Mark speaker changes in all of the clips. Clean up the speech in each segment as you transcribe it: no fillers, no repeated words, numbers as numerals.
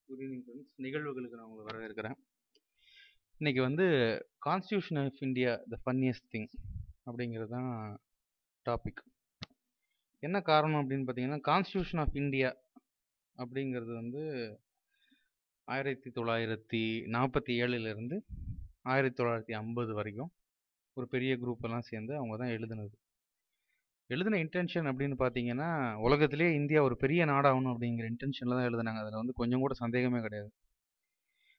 Speaker 1: Good evening friends. நிகழ்வுகளுக்கு நான் உங்களை வரவேற்கிறேன். இன்னைக்கு வந்து constitution of India the funniest thing அப்படிங்கிறது தான் டாபிக். என்ன காரணம் அப்படின்னு பார்த்தீங்கன்னா, கான்ஸ்டியூஷன் ஆஃப் இந்தியா அப்படிங்கிறது வந்து 1947 1950 வரைக்கும் ஒரு பெரிய குரூப் எல்லாம் சேர்ந்து அவங்க தான் எழுதுனது. எழுதின இன்டென்ஷன் அப்படின்னு பார்த்தீங்கன்னா, உலகத்திலே இந்தியா ஒரு பெரிய நாடாகணும் அப்படிங்கிற இன்டென்ஷனில் தான் எழுதுனாங்க. அதில் வந்து கொஞ்சம் கூட சந்தேகமே கிடையாது.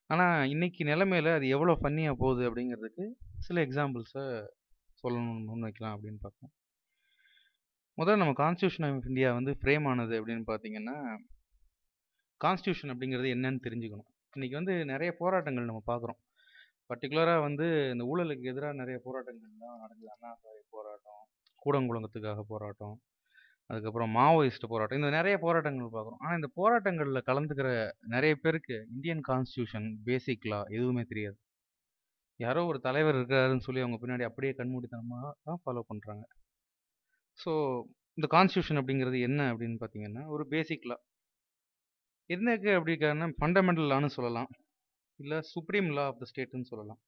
Speaker 1: ஆனால் இன்னைக்கு நிலைமையில அது எவ்வளோ ஃபன்னியாக போகுது அப்படிங்கிறதுக்கு சில எக்ஸாம்பிள்ஸை சொல்லணும்னு முன்வைக்கலாம் அப்படின்னு பார்ப்போம். முதல்ல நம்ம கான்ஸ்டியூஷன் ஆஃப் இந்தியா வந்து ஃப்ரேம் ஆனது அப்படின்னு பார்த்தீங்கன்னா, கான்ஸ்டியூஷன் அப்படிங்கிறது என்னன்னு தெரிஞ்சுக்கணும். இன்னைக்கு வந்து நிறைய போராட்டங்கள் நம்ம பார்க்குறோம். பர்டிகுலராக வந்து இந்த ஊழலுக்கு எதிராக நிறைய போராட்டங்கள்லாம் நடக்குது. அண்ணா சாலை போராட்டம், கூடங்குளத்துக்காக போராட்டம், அதுக்கப்புறம் மாவோயிஸ்ட் போராட்டம், இந்த நிறைய போராட்டங்கள் பார்க்குறோம். ஆனால் இந்த போராட்டங்களில் கலந்துக்கிற நிறைய பேருக்கு இந்தியன் கான்ஸ்டியூஷன் பேசிக் லா எதுவுமே தெரியாது. யாரோ ஒரு தலைவர் இருக்காருன்னு சொல்லி அவங்க பின்னாடி அப்படியே கண்மூடித்தனமாக தான் ஃபாலோ பண்ணுறாங்க. ஸோ இந்த கான்ஸ்டியூஷன் அப்படிங்கிறது என்ன அப்படின்னு பார்த்தீங்கன்னா, ஒரு பேசிக் லா. என்னக்கு அப்படின்னா ஃபண்டமெண்டல் லான்னு சொல்லலாம், இல்லை சுப்ரீம் லா ஆஃப் த ஸ்டேட்னு சொல்லலாம்.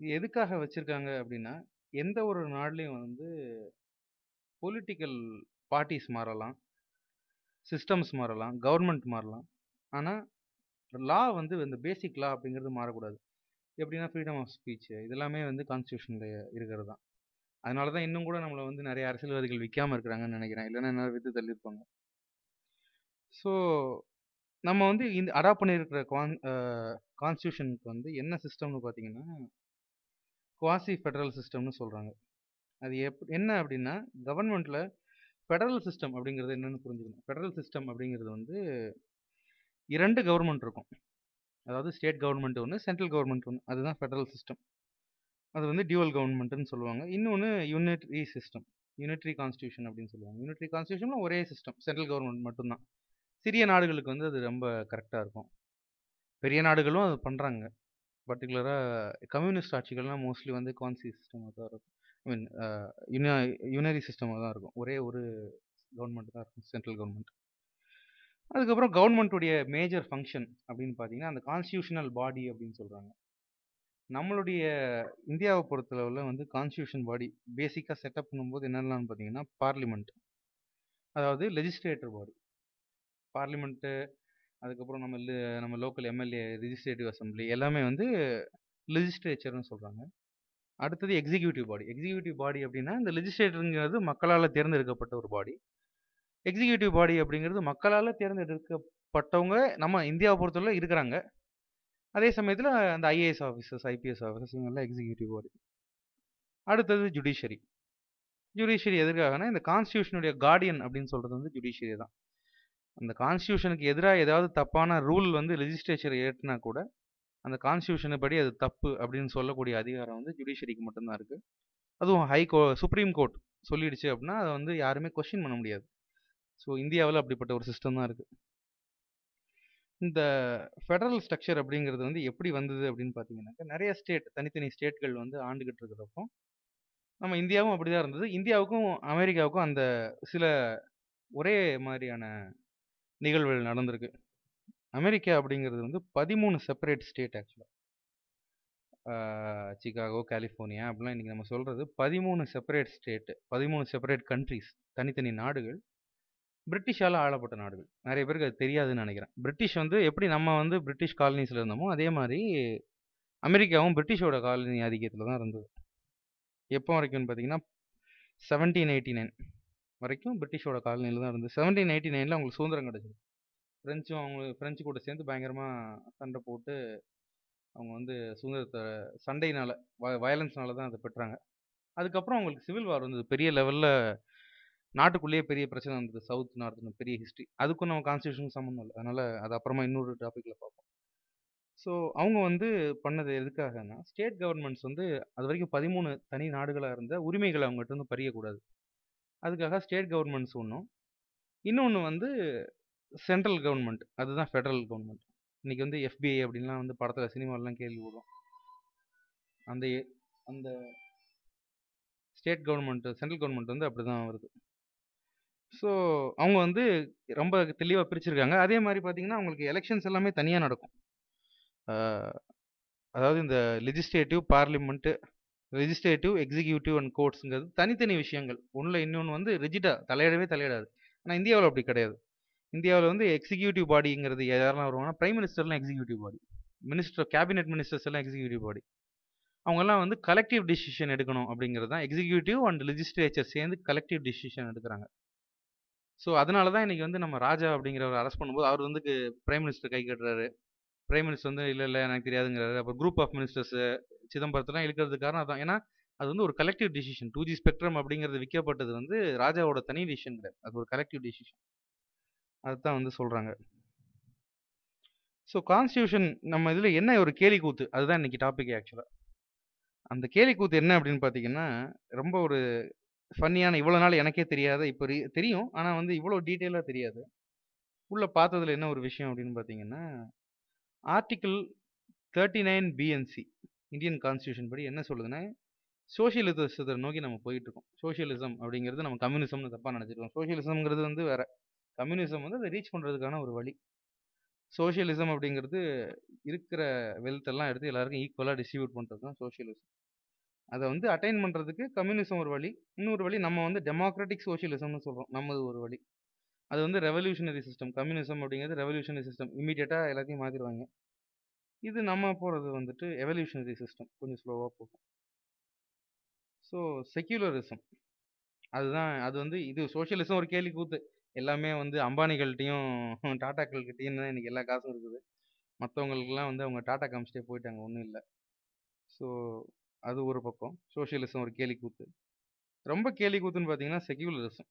Speaker 1: இது எதுக்காக வச்சுருக்காங்க அப்படின்னா, எந்த ஒரு நாடுலேயும் வந்து பொலிட்டிக்கல் பார்ட்டிஸ் மாறலாம், சிஸ்டம்ஸ் மாறலாம், கவர்மெண்ட் மாறலாம். ஆனால் லா வந்து இந்த பேசிக் லா அப்படிங்கிறது மாறக்கூடாது. எப்படின்னா ஃப்ரீடம் ஆஃப் ஸ்பீச் இதெல்லாமே வந்து கான்ஸ்டியூஷனில் இருக்கிறது தான். அதனால தான் இன்னும் கூட நம்மளை வந்து நிறைய அரசியல்வாதிகள் விற்காமல் இருக்கிறாங்கன்னு நினைக்கிறேன். இல்லைன்னா என்ன வித்து தள்ளியிருப்பாங்க. ஸோ நம்ம வந்து இந்த அடாப்ட் பண்ணியிருக்கிற கான்ஸ்டியூஷனுக்கு வந்து என்ன சிஸ்டம்னு பார்த்தீங்கன்னா, குவாசி ஃபெடரல் சிஸ்டம்னு சொல்கிறாங்க. அது என்ன அப்படின்னா, கவர்மெண்ட்டில் ஃபெடரல் சிஸ்டம் அப்படிங்கிறது என்னன்னு புரிஞ்சுக்கணும். ஃபெடரல் சிஸ்டம் அப்படிங்கிறது வந்து 2 கவர்மெண்ட் இருக்கும். அதாவது ஸ்டேட் கவர்மெண்ட் ஒன்று, சென்ட்ரல் கவர்மெண்ட் ஒன்று. அதுதான் ஃபெடரல் சிஸ்டம். அது வந்து டியூவல் கவர்மெண்ட்னு சொல்லுவாங்க. இன்னொன்று யூனிட்ரி சிஸ்டம், யூனிட்ரி கான்ஸ்டியூஷன் அப்படின்னு சொல்லுவாங்க. யூனிட்ரி கான்ஸ்டியூஷன்ல ஒரே சிஸ்டம், சென்ட்ரல் கவர்மெண்ட் மட்டும்தான். சிறிய நாடுகளுக்கு வந்து அது ரொம்ப கரெக்டாக இருக்கும். பெரிய நாடுகளும் அது பண்ணுறாங்க. பர்டிகுலராக கம்யூனிஸ்ட் ஆட்சிகள்லாம் மோஸ்ட்லி வந்து குவான்சி சிஸ்டமாக தான் இருக்கும். ஐ மீன் யூனரி சிஸ்டமாக தான் இருக்கும். ஒரே ஒரு கவர்மெண்ட் தான் இருக்கும், சென்ட்ரல் கவர்மெண்ட். அதுக்கப்புறம் கவர்மெண்ட்டுடைய மேஜர் ஃபங்க்ஷன் அப்படின்னு பார்த்தீங்கன்னா, அந்த கான்ஸ்டியூஷனல் பாடி அப்படின்னு சொல்கிறாங்க. நம்மளுடைய இந்தியாவை பொறுத்தளவில் வந்து கான்ஸ்டியூஷன் பாடி பேசிக்காக செட்டப் பண்ணும்போது என்னென்னலாம் பார்த்தீங்கன்னா, பார்லிமெண்ட், அதாவது லெஜிஸ்லேட்டர் பாடி. பார்லிமெண்ட்டு, அதுக்கப்புறம் நம்ம லோக்கல் எம்எல்ஏ, லெஜிஸ்லேட்டிவ் அசம்பிளி எல்லாமே வந்து லெஜிஸ்லேச்சர்னு சொல்கிறாங்க. அடுத்தது எக்ஸிக்யூட்டிவ் பாடி. எக்ஸிக்யூட்டிவ் பாடி அப்படின்னா, இந்த லெஜிஸ்லேட்டருங்கிறது மக்களால் தேர்ந்தெடுக்கப்பட்ட ஒரு பாடி. எக்ஸிக்யூட்டிவ் பாடி அப்படிங்கிறது மக்களால் தேர்ந்தெடுக்கப்பட்டவங்க நம்ம இந்தியாவை பொறுத்தவரை இருக்கிறாங்க. அதே சமயத்தில் அந்த ஐஏஎஸ் ஆஃபீஸர்ஸ், ஐபிஎஸ் ஆஃபீஸர்ஸ் இவங்கெல்லாம் எக்ஸிக்யூட்டிவ் பாடி. அடுத்தது ஜுடிஷரி. ஜுடிஷியரி எதுக்காகனா, இந்த கான்ஸ்டியூஷனுடைய கார்டியன் அப்படின்னு சொல்கிறது வந்து ஜுடிஷியரி தான். அந்த கான்ஸ்டியூஷனுக்கு எதிராக ஏதாவது தப்பான ரூல் வந்து லெஜிஸ்லேச்சர் ஏற்றினா கூட, அந்த கான்ஸ்டியூஷனை படி அது தப்பு அப்படின்னு சொல்லக்கூடிய அதிகாரம் வந்து ஜுடிஷியரிக்கு மட்டும்தான் இருக்குது. அதுவும் சுப்ரீம் கோர்ட் சொல்லிடுச்சு அப்படின்னா அதை வந்து யாருமே கொஸ்டின் பண்ண முடியாது. ஸோ இந்தியாவில் அப்படிப்பட்ட ஒரு சிஸ்டம் தான் இருக்குது. இந்த ஃபெடரல் ஸ்ட்ரக்சர் அப்படிங்கிறது வந்து எப்படி வந்தது அப்படின்னு பார்த்தீங்கன்னாக்கா, நிறைய தனித்தனி ஸ்டேட்கள் வந்து ஆண்டுகிட்டு இருக்கிறப்போ நம்ம இந்தியாவும் அப்படிதான் இருந்தது. இந்தியாவுக்கும் அமெரிக்காவுக்கும் அந்த சில ஒரே மாதிரியான நிகழ்வுகள் நடந்திருக்கு. அமெரிக்கா அப்படிங்கிறது வந்து 13 செப்பரேட் ஸ்டேட் ஆக்சுவலாக. சிகாகோ, கலிஃபோர்னியா அப்படிலாம் இன்றைக்கி நம்ம சொல்கிறது 13 செப்பரேட் ஸ்டேட்டு, 13 செப்பரேட் கண்ட்ரிஸ், தனித்தனி நாடுகள், பிரிட்டிஷால் ஆளப்பட்ட நாடுகள். நிறைய பேருக்கு அது தெரியாதுன்னு நினைக்கிறேன். பிரிட்டிஷ் வந்து எப்படி நம்ம வந்து பிரிட்டிஷ் காலனிஸில் இருந்தோமோ அதே மாதிரி அமெரிக்காவும் பிரிட்டிஷோட காலனி ஆதிக்கத்தில் தான் இருந்தது. எப்போ வரைக்கும்னு பார்த்தீங்கன்னா 1789 வரைக்கும் பிரிட்டிஷோட காலனியில் தான் இருந்தது. 1789 அவங்களுக்கு சுதந்திரம் கிடச்சிது. ஃப்ரெஞ்சு கூட சேர்ந்து பயங்கரமாக சண்டை போட்டு அவங்க வந்து சுதந்திரத்தை சண்டையினால் வயலன்ஸ்னால தான் அதை பெற்றாங்க. அதுக்கப்புறம் அவங்களுக்கு சிவில் வார் வந்தது. பெரிய லெவலில் நாட்டுக்குள்ளேயே பெரிய பிரச்சனை வந்தது. சவுத் நார்த்னு பெரிய ஹிஸ்ட்ரி. அதுக்கும் நம்ம கான்ஸ்டியூஷனுக்கு சம்மந்தம் இல்லை. அதனால் அது அப்புறமா இன்னொரு டாப்பிக்கில் பார்ப்போம். ஸோ அவங்க வந்து பண்ணது எதுக்காகனா, ஸ்டேட் கவர்மெண்ட்ஸ் வந்து அது வரைக்கும் 13 தனி நாடுகளாக இருந்த உரிமைகளை அவங்ககிட்ட வந்து பறியக்கூடாது. அதுக்காக ஸ்டேட் கவர்மெண்ட்ஸ் ஒன்றும், இன்னொன்று வந்து சென்ட்ரல் கவர்மெண்ட், அதுதான் ஃபெடரல் கவர்மெண்ட். இன்னைக்கு வந்து எஃபிஐ அப்படின்லாம் வந்து படத்தில் சினிமாலாம் கேள்விப்படுறோம். அந்த அந்த ஸ்டேட் கவர்மெண்ட், சென்ட்ரல் கவர்மெண்ட் வந்து அப்படி தான் வருது. ஸோ அவங்க வந்து ரொம்ப தெளிவா பிரிச்சிருக்காங்க. அதே மாரி பார்த்தீங்கன்னா, அவங்களுக்கு எலக்ஷன்ஸ் எல்லாமே தனியா நடக்கும். அ அதாவது இந்த legislative, parliament, legislative, executive and கோர்ட்ஸ்ங்கிறது தனித்தனி விஷயங்கள். ஒண்ணுல இன்னொன்னு வந்து ரிஜிடா தலையிடவே தலையிடாது. ஆனா இந்தியாவுல அப்படி கிடையாது. இந்தியாவுல வந்து எக்ஸிக்யூட்டிவ் பாடிங்கிறது யாரெல்லாம் வருவாங்கன்னா, பிரைம் மினிஸ்டர்லாம் எக்ஸிக்யூட்டிவ் பாடி. மினிஸ்டர் கேபினெட் மினிஸ்டர்ஸ் எல்லாம் எக்ஸிக்யூட்டிவ் பாடி. அவங்கலாம் வந்து கலெக்டிவ் டிசிஷன் எடுக்கணும் அப்படிங்கிறது தான் எக்ஸிக்யூட்டிவ் அண்ட் லெஜிஸ்லேச்சர் சேர்ந்து கலெக்டிவ் டிசிஷன் எடுக்குறாங்க. ஸோ அதனால தான் இன்னைக்கு வந்து நம்ம ராஜா அப்படிங்கிறவர அரெஸ்ட் பண்ணும்போது அவர் வந்து பிரைம் மினிஸ்டர் கை கட்டுறாரு. பிரைம் மினிஸ்டர் வந்து இல்ல இல்ல எனக்கு தெரியாதுங்கிறாரு. அப்புறம் குரூப் ஆஃப் மினிஸ்டர்ஸ் சிதம்பரத்தெல்லாம் இழுக்கிறதுக்கு காரணம் அதான். ஏன்னா அது வந்து ஒரு கலெக்டிவ் டிசிஷன். 2G ஸ்பெக்ட்ரம் அப்படிங்கிறது விற்கப்பட்டது வந்து ராஜாவோட தனி டிசிஷன் கிடையாது. அது ஒரு கலெக்டிவ் டிசிஷன். அதுதான் வந்து சொல்றாங்க. ஸோ கான்ஸ்டிடியூஷன் நம்ம இதுல என்ன ஒரு கேலி கூத்து அதுதான் இன்னைக்கு டாபிக் ஆக்சுவலா. அந்த கேலி கூத்து என்ன அப்படின்னு பார்த்தீங்கன்னா, ரொம்ப ஒரு ஃபன்னியான இவ்வளோ நாள் எனக்கே தெரியாத இப்போ தெரியும். ஆனா வந்து இவ்வளோ டீட்டெயிலா தெரியாது. உள்ள பார்த்ததுல என்ன ஒரு விஷயம் அப்படின்னு பார்த்தீங்கன்னா, ஆர்டிகிள் 39 பிஎன்சி இந்தியன் கான்ஸ்டிடியூஷன் படி என்ன சொல்லுதுன்னா, சோஷியலிசத்தை நோக்கி நம்ம போயிட்டு இருக்கோம். சோஷியலிசம் அப்படிங்கிறது நம்ம கம்யூனிசம்னு தப்பா நினைச்சிருக்கோம். சோஷியலிசம்ங்கிறது வந்து வேற. கம்யூனிசம் வந்து அதை ரீச் பண்றதுக்கான ஒரு வழி. சோஷியலிசம் அப்படிங்கிறது இருக்கிற வெல்த் எல்லாம் எடுத்து எல்லாருக்கும் ஈக்குவலா டிஸ்ட்ரிபியூட் பண்றது தான் சோஷியலிசம். அதை வந்து அட்டைன் பண்றதுக்கு கம்யூனிசம் ஒரு வழி. இன்னொரு வழி நம்ம வந்து டெமோக்ராட்டிக் சோஷியலிசம்னு சொல்றோம். நம்மது ஒரு வழி. அது வந்து ரெவல்யூஷனரி சிஸ்டம். கம்யூனிசம் அப்படிங்கிறது ரெவல்யூஷனரி சிஸ்டம். இமீடியட்டா எல்லாத்தையும் மாத்திடுவாங்க. இது நம்ம போறது வந்துட்டு எவல்யூஷனரி சிஸ்டம். கொஞ்சம் ஸ்லோவா போகும். ஸோ செக்யூலரிசம் அதுதான் அது வந்து இது சோஷியலிசம் ஒரு கேலி கூத்து. எல்லாமே வந்து அம்பானிகள்ட்டயும், டாட்டாக்கள்கிட்டயும் தான் இன்னைக்கு எல்லா காசும் இருக்குது. மத்தவங்களுக்கெல்லாம் வந்து அவங்க டாட்டா காமிச்சிட்டே போயிட்டாங்க. ஒண்ணும் இல்ல. ஸோ அது ஒரு பக்கம். சோஷியலிசம் ஒரு கேலி கூத்து. ரொம்ப கேலி கூத்துன்னு பார்த்தீங்கன்னா செக்யூலரிசம்.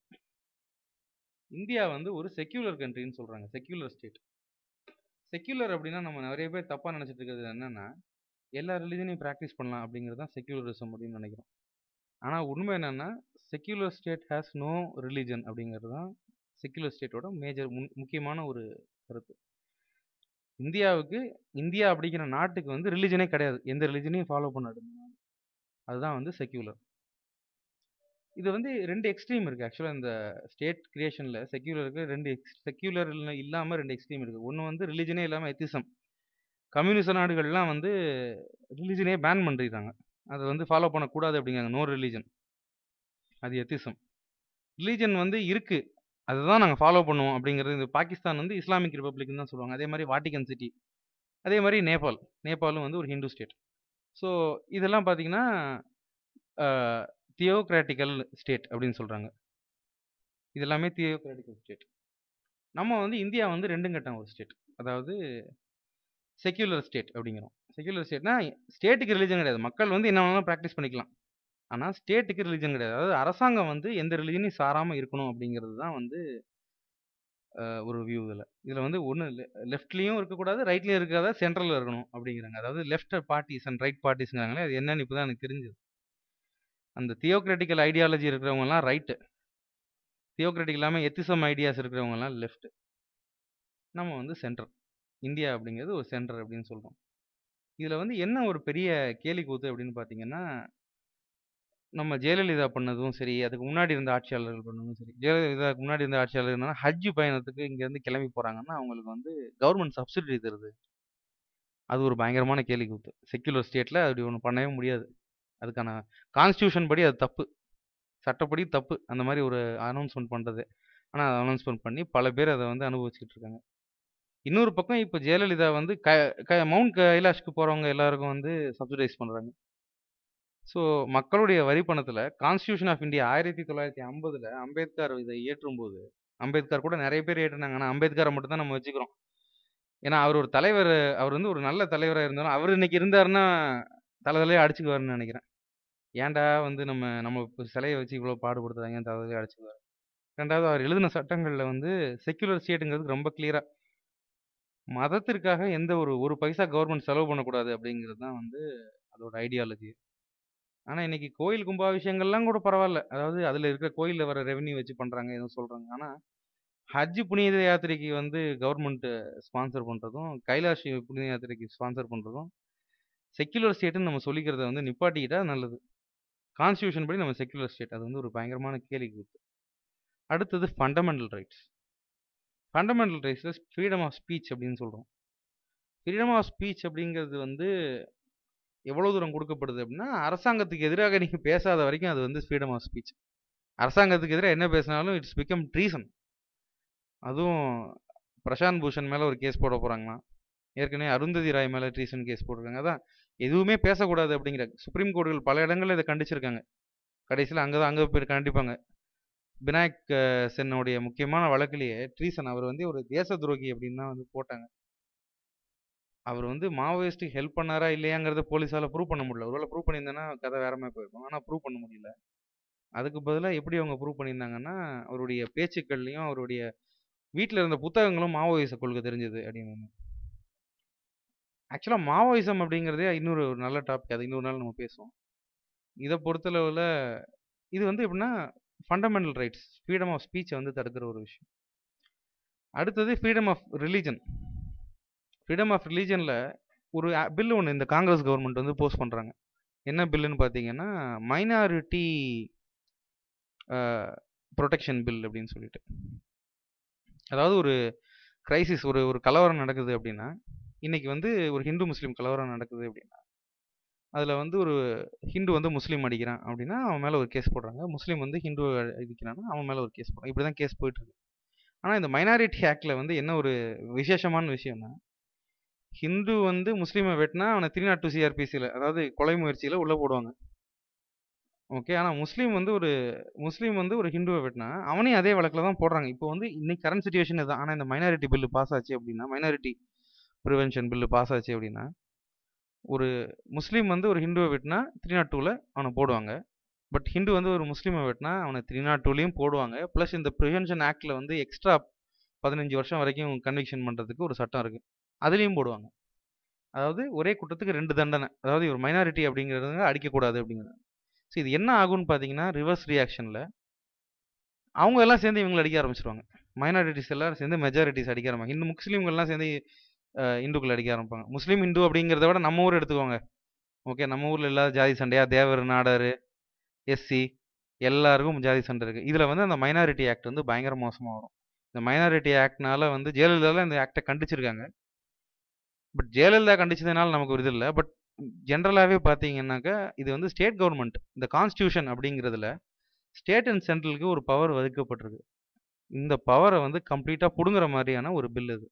Speaker 1: இந்தியா வந்து ஒரு செக்யூலர் கண்ட்ரின்னு சொல்றாங்க. Secular state. செக்யூலர் அப்படின்னா நம்ம நிறைய பேர் தப்பா நினைச்சிட்டு இருக்கிறது என்னன்னா, எல்லா ரிலிஜனையும் பிராக்டிஸ் பண்ணலாம் அப்படிங்கிறது தான் செக்யூலரிசம் அப்படின்னு நினைக்கிறோம். ஆனா உண்மை என்னன்னா, secular state has no religion அப்படிங்கிறது தான் செக்யூலர் ஸ்டேட்டோட மேஜர் முக்கியமான ஒரு கருத்து. இந்தியாவுக்கு இந்தியா அப்படிங்கிற நாட்டுக்கு வந்து ரிலிஜனே கிடையாது. எந்த ரிலிஜனையும் ஃபாலோ பண்ணாது. அதுதான் வந்து செக்யூலர். இது வந்து 2 எக்ஸ்ட்ரீம் இருக்கு. ஆக்சுவலா இந்த ஸ்டேட் கிரியேஷன்ல செக்யூலருக்கு 2 செக்யூலர் இல்லாம 2 எக்ஸ்ட்ரீம் இருக்கு. ஒண்ணு வந்து ரிலிஜனே இல்லாம எத்திசம். கம்யூனிஸ்ட் நாடுகள்லாம் வந்து ரிலிஜனே பேன் பண்ணிடுறாங்க. அத வந்து ஃபாலோ பண்ணக்கூடாது அப்படிங்கிறாங்க. No religion. அது எத்திசம். ரிலிஜன் வந்து இருக்கு. அதுதான் நாங்க ஃபாலோ பண்ணுவோம் அப்படிங்கிறது இந்த பாகிஸ்தான் வந்து இஸ்லாமிக் ரிப்பப்ளிக்ன்னு தான் சொல்லுவாங்க. அதே மாரி வாட்டிகன் சிட்டி. அதே மாரி நேபாள். நேபாளும் வந்து ஒரு ஹிந்து ஸ்டேட். ஸோ இதெல்லாம் பார்த்தீங்கன்னா, அ தியோகிராட்டிக்கல் ஸ்டேட் அப்படின்னு சொல்றாங்க. இது எல்லாமே தியோகிராட்டிக்கல் ஸ்டேட். நம்ம வந்து இந்தியா வந்து 2ம் கட்டம் ஒரு ஸ்டேட். அதாவது செக்யூலர் ஸ்டேட் அப்படிங்கிறோம். செக்யூலர் ஸ்டேட்னா ஸ்டேட்டுக்கு ரிலிஜன் கிடையாது. மக்கள் வந்து என்ன வேணாலும் பிராக்டிஸ் பண்ணிக்கலாம். ஆனா ஸ்டேட்டுக்கு ரிலிஜன் கிடையாது. அதாவது அரசாங்கம் வந்து எந்த ரிலிஜனையும் சாராம இருக்கணும் அப்படிங்கிறது தான் வந்து ஒரு வியூ இதுல. இதுல வந்து ஒண்ணு லெஃப்ட்லயும் இருக்கக்கூடாது, ரைட்லயும் இருக்காத சென்ட்ரல்ல இருக்கணும் அப்படிங்கிறாங்க. அதாவது லெஃப்ட் பார்ட்டிஸ் அண்ட் ரைட் பார்ட்டிஸ்ங்கிறாங்களே அது என்னன்னு இப்பதான் எனக்கு தெரிஞ்சது. அந்த தியோகிராட்டிக்கல் ஐடியாலஜி இருக்கிறவங்க எல்லாம் ரைட். தியோகிராட்டிக் இல்லாம எத்திசம் ஐடியாஸ் இருக்கிறவங்க எல்லாம் லெஃப்ட். நம்ம வந்து சென்டர். இந்தியா அப்படிங்கிறது ஒரு சென்டர் அப்படின்னு சொல்றோம். இதுல வந்து என்ன ஒரு பெரிய கேலி கூத்து அப்படின்னு பாத்தீங்கன்னா, நம்ம ஜெயலலிதா பண்ணதும் சரி, அதுக்கு முன்னாடி இருந்த ஆட்சியாளர்கள் பண்ணதும் சரி. ஜெயலலிதாவுக்கு முன்னாடி இருந்த ஆட்சியாளர் என்னன்னா, ஹஜ் பயணத்துக்கு இங்க இருந்து கிளம்பி போறாங்கன்னா, அவங்களுக்கு வந்து கவர்மெண்ட் சப்சிடி தருது. அது ஒரு பயங்கரமான கேலி கூத்து. செக்யூலர் ஸ்டேட்ல அப்படி ஒண்ணு பண்ணவே முடியாது. அதுக்கான கான்ஸ்டிடியூஷன் படி அது தப்பு. சட்டப்படி தப்பு. அந்த மாரி ஒரு அனௌன்ஸ்மென்ட் பண்றது. ஆனா அத அனௌன்ஸ்மென்ட் பண்ணி பல பேர் அத வந்து அனுபவிச்சுட்டு இருக்காங்க. இன்னொரு பக்கம் இப்ப ஜெயலலிதா வந்து மவுண்ட் கைலாஷ்க்கு போறவங்க எல்லாருக்கும் வந்து சப்சிடைஸ் பண்றாங்க. ஸோ மக்களுடைய வரி பணத்துல கான்ஸ்டிடியூஷன் ஆஃப் இந்தியா 1950ல அம்பேத்கர் இதை இயற்றும்போது, அம்பேத்கர் கூட நெறைய பேர் இயற்றுனாங்க. ஆனா அம்பேத்கர மட்டும் தான் நம்ம வச்சுக்கிறோம். ஏன்னா அவர் ஒரு தலைவர். அவர் வந்து ஒரு நல்ல தலைவரா இருந்தாலும், அவரு இன்னைக்கு இருந்தாருன்னா தல தலையா அடிச்சுக்குவாருன்னு நெனைக்கிறேன். ஏன்டா வந்து நம்ம நம்ம சிலைய வச்சு இவ்வளோ பாடுபடுத்துறாங்கன்னு தல தலையா அடிச்சுக்குவாரு. 2வது அவர் எழுதின சட்டங்கள்ல வந்து செக்யூலர் ஸ்டேட்ங்கிறது ரொம்ப கிளியரா மதத்திற்காக எந்த ஒரு பைசா கவர்மெண்ட் செலவு பண்ணக்கூடாது அப்படிங்கிறது தான் வந்து அதோட ஐடியாலஜி. ஆனா இன்னைக்கு கோயில் கும்பாபிஷேகங்கள்லாம் கூட பரவால்ல. அதாவது அதுல இருக்கிற கோயில்ல வர ரெவென்யூ வச்சு பண்றாங்க, ஏதோ சொல்றாங்க. ஆனா ஹஜ் புனித யாத்திரைக்கு வந்து கவர்மெண்ட் ஸ்பான்சர் பண்றதும், கைலாஷ் புனித யாத்திரைக்கு ஸ்பான்சர் பண்றதும், செக்யூலர் ஸ்டேட்ன்னு நம்ம சொல்லிக்கிறத வந்து நிப்பாட்டிக்கிட்டா நல்லது. கான்ஸ்டிடியூஷன் படி நம்ம செக்யூலர் ஸ்டேட். அது வந்து ஒரு பயங்கரமான கேலி கூத்து. அடுத்தது ஃபண்டமெண்டல் ரைட்ஸ். ஃபண்டமெண்டல் ரைட்ஸில் ஃப்ரீடம் ஆஃப் ஸ்பீச் அப்படின்னு சொல்கிறோம். ஃப்ரீடம் ஆஃப் ஸ்பீச் அப்படிங்கிறது வந்து எவ்வளோ தூரம் கொடுக்கப்படுது அப்படின்னா, அரசாங்கத்துக்கு எதிராக நீங்கள் பேசாத வரைக்கும் அது வந்து ஃப்ரீடம் ஆஃப் ஸ்பீச். அரசாங்கத்துக்கு எதிராக என்ன பேசினாலும் இட்ஸ் பிகம் ட்ரீசன். அதுவும் பிரசாந்த் பூஷன் மேலே ஒரு கேஸ் போட போகிறாங்களாம். ஏற்கனவே அருந்ததி ராய் மேலே ட்ரீசன் கேஸ் போட்டிருக்காங்க. அதான் எதுவுமே பேசக்கூடாது அப்படிங்கிற சுப்ரீம் கோர்ட்டுகள் பல இடங்களில் இதை கண்டிச்சிருக்காங்க. கடைசியில் அங்கே போய் கண்டிப்பாங்க. விநாயக் சென்னுடைய முக்கியமான வழக்கிலேயே ட்ரீசன் அவர் வந்து ஒரு தேச துரோகி அப்படின்னு தான் வந்து போட்டாங்க. அவர் வந்து மாவோயிஸ்ட்டுக்கு ஹெல்ப் பண்ணாரா இல்லையாங்கிறத போலீஸால் ப்ரூவ் பண்ண முடியல. ஒருவேளை ப்ரூவ் பண்ணியிருந்தேன்னா கதை வேற மாதிரி போயிருக்கும். ஆனால் ப்ரூவ் பண்ண முடியல. அதுக்கு பதிலாக எப்படி அவங்க ப்ரூவ் பண்ணியிருந்தாங்கன்னா, அவருடைய பேச்சுக்கள்லையும் அவருடைய வீட்டில் இருந்த புத்தகங்களும் மாவோயிச கொள்கை தெரிஞ்சது அப்படின்னு. ஆக்சுவலாக மாவோயிசம் அப்படிங்கிறதே இன்னொரு ஒரு நல்ல டாபிக். அது இன்னொரு நாள் நம்ம பேசுவோம். இதை பொறுத்தளவில் இது வந்து எப்படின்னா ஃபண்டமெண்டல் ரைட்ஸ், ஃப்ரீடம் ஆஃப் ஸ்பீச்சை வந்து தடுக்கிற ஒரு விஷயம். அடுத்தது freedom of religion. Freedom of ரிலீஜனில் ஒரு பில்லு ஒன்று இந்த காங்கிரஸ் கவர்மெண்ட் வந்து போஸ்ட் பண்ணுறாங்க. என்ன பில்லுன்னு பார்த்தீங்கன்னா, மைனாரிட்டி ப்ரொடெக்ஷன் பில் அப்படின்னு சொல்லிட்டு. அதாவது ஒரு கிரைசிஸ், ஒரு கலவரம் நடக்குது அப்படின்னா, இன்னைக்கு வந்து ஒரு ஹிந்து முஸ்லீம் கலவரம் நடக்குது அப்படின்னா, அதில் வந்து ஒரு ஹிந்து வந்து முஸ்லீம் அடிக்கிறான் அப்படின்னா அவன் மேலே ஒரு கேஸ் போடுறாங்க. முஸ்லீம் வந்து ஹிந்து அடிக்கிறான்னா அவன் மேலே ஒரு கேஸ் போடுறாங்க. இப்படி தான் கேஸ் போயிட்டுருக்கு. ஆனால் இந்த மைனாரிட்டி ஆக்டில் வந்து என்ன ஒரு விசேஷமான விஷயம்னா, ஹிந்து வந்து முஸ்லீமை வெட்டினா அவனை 302 சிஆர்பிசியில், அதாவது கொலை முயற்சியில் உள்ளே போடுவாங்க. ஓகே. ஆனால் முஸ்லீம் வந்து ஒரு ஹிந்துவை வெட்டினா அவனையும் அதே வழக்கில் தான் போடுறாங்க. இப்போ வந்து இன்னைக்கு கரண்ட் சுச்சுவேஷன் இதுதான். ஆனால் இந்த மைனாரிட்டி பில்லு பாஸ் ஆச்சு அப்படின்னா, மைனாரிட்டி ப்ரிவென்ஷன் பில்லு பாஸ் ஆச்சு அப்படின்னா, ஒரு முஸ்லீம் வந்து ஒரு ஹிந்துவை வெட்டினா 302ல் அவனை போடுவாங்க. பட் ஹிந்து வந்து ஒரு முஸ்லீமை வெட்டினா அவனை 302லையும் போடுவாங்க. ப்ளஸ் இந்த ப்ரிவென்ஷன் ஆக்டில் வந்து எக்ஸ்ட்ரா 15 வருஷம் வரைக்கும் கன்விக்ஷன் பண்ணுறதுக்கு ஒரு சட்டம் இருக்குது. அதுலேயும் போடுவாங்க. அதாவது ஒரே குற்றத்துக்கு 2 தண்டனை. அதாவது ஒரு மைனாரிட்டி அப்படிங்கிறதுங்க அடிக்கக்கூடாது அப்படிங்கிறது. ஸோ இது என்ன ஆகும்னு பார்த்தீங்கன்னா, ரிவர்ஸ் ரியாக்ஷனில் அவங்க எல்லாம் சேர்ந்து இவங்களை அடிக்க ஆரம்பிச்சிருவாங்க. மைனாரிட்டிஸ் எல்லாரும் சேர்ந்து மெஜாரிட்டிஸ் அடிக்க ஆரம்பிப்பாங்க. இந்த முஸ்லீம்கள்லாம் சேர்ந்து இந்துக்கள் அடிக்க ஆரம்பிப்பாங்க. முஸ்லீம் இந்து அப்படிங்கிறத விட நம்ம ஊர் எடுத்துக்கோங்க. ஓகே, நம்ம ஊரில் இல்லாத ஜாதி சண்டையா, தேவர், நாடார், எஸ்சி எல்லாருக்கும் ஜாதி சண்டை இருக்குது. இதில் வந்து அந்த மைனாரிட்டி ஆக்ட் வந்து பயங்கர மோசமாக வரும். இந்த மைனாரிட்டி ஆக்ட்னால வந்து ஜெயலலிதாவில் இந்த ஆக்டை கண்டிச்சிருக்காங்க. பட் ஜெயலலிதா கண்டிச்சதுனால நமக்கு ஒரு இது இல்லை. பட் ஜென்ரலாகவே பார்த்தீங்கன்னாக்கா இது வந்து ஸ்டேட் கவர்மெண்ட், இந்த கான்ஸ்டியூஷன் அப்படிங்கிறதுல ஸ்டேட் அண்ட் சென்ட்ரலுக்கு ஒரு பவர் ஒதுக்கப்பட்டிருக்கு. இந்த பவரை வந்து கம்ப்ளீட்டாக பிடுங்குற மாதிரியான ஒரு பில் இது.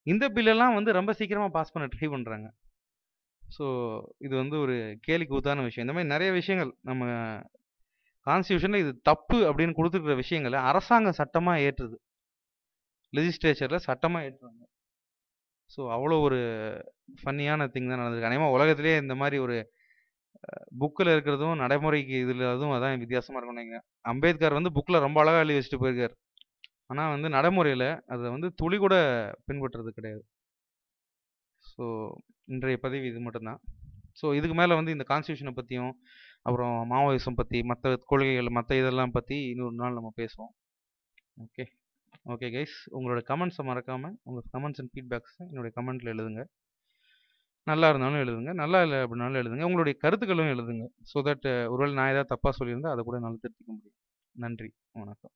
Speaker 1: இந்த பில்லெல்லாம் வந்து ரொம்ப சீக்கிரமாக பாஸ் பண்ண ட்ரை பண்ணுறாங்க. ஸோ இது வந்து ஒரு கேலி கூத்தான விஷயம். இந்த மாதிரி நிறைய விஷயங்கள் நம்ம கான்ஸ்டியூஷனில் இது தப்பு அப்படின்னு கொடுத்துருக்கிற விஷயங்களை அரசாங்கம் சட்டமாக ஏற்றுது, லெஜிஸ்லேச்சரில் சட்டமாக ஏற்றுறாங்க. ஸோ அவ்வளோ ஒரு ஃபன்னியான திங் தான் நடந்திருக்கு. அநேகமாக உலகத்திலே இந்த மாதிரி ஒரு புக்கில் இருக்கிறதும் நடைமுறைக்கு இதில் அதுவும் அதான் வித்தியாசமாக இருக்கும்னு நினைக்கிறேன். அம்பேத்கர் வந்து புக்கில் ரொம்ப அழகாக எழுதி வச்சுட்டு போயிருக்கார். ஆனால் வந்து நடைமுறையில் அதை வந்து துளி கூட பின்பற்றுறது கிடையாது. ஸோ இன்றைய பதிவு இது மட்டும்தான். ஸோ இதுக்கு மேலே வந்து இந்த கான்ஸ்டியூஷனை பற்றியும் அப்புறம் மாவோயிசம் பற்றி மற்ற கொள்கைகள் மற்ற இதெல்லாம் பற்றி இன்னொரு நாள் நம்ம பேசுவோம். ஓகே ஓகே கைஸ், உங்களோட கமெண்ட்ஸை மறக்காமல் உங்கள் கமெண்ட்ஸ் அண்ட் ஃபீட்பேக்ஸை என்னுடைய கமெண்ட்டில் எழுதுங்க. நல்லா இருந்தாலும் எழுதுங்க, நல்லா இல்லை அப்படின்னாலும் எழுதுங்க. உங்களுடைய கருத்துக்களும் எழுதுங்க. ஸோ தட் ஒருவேளை நான் ஏதாவது தப்பாக சொல்லியிருந்தால் அதை கூட என்னால் திருத்திக்க முடியும். நன்றி, வணக்கம்.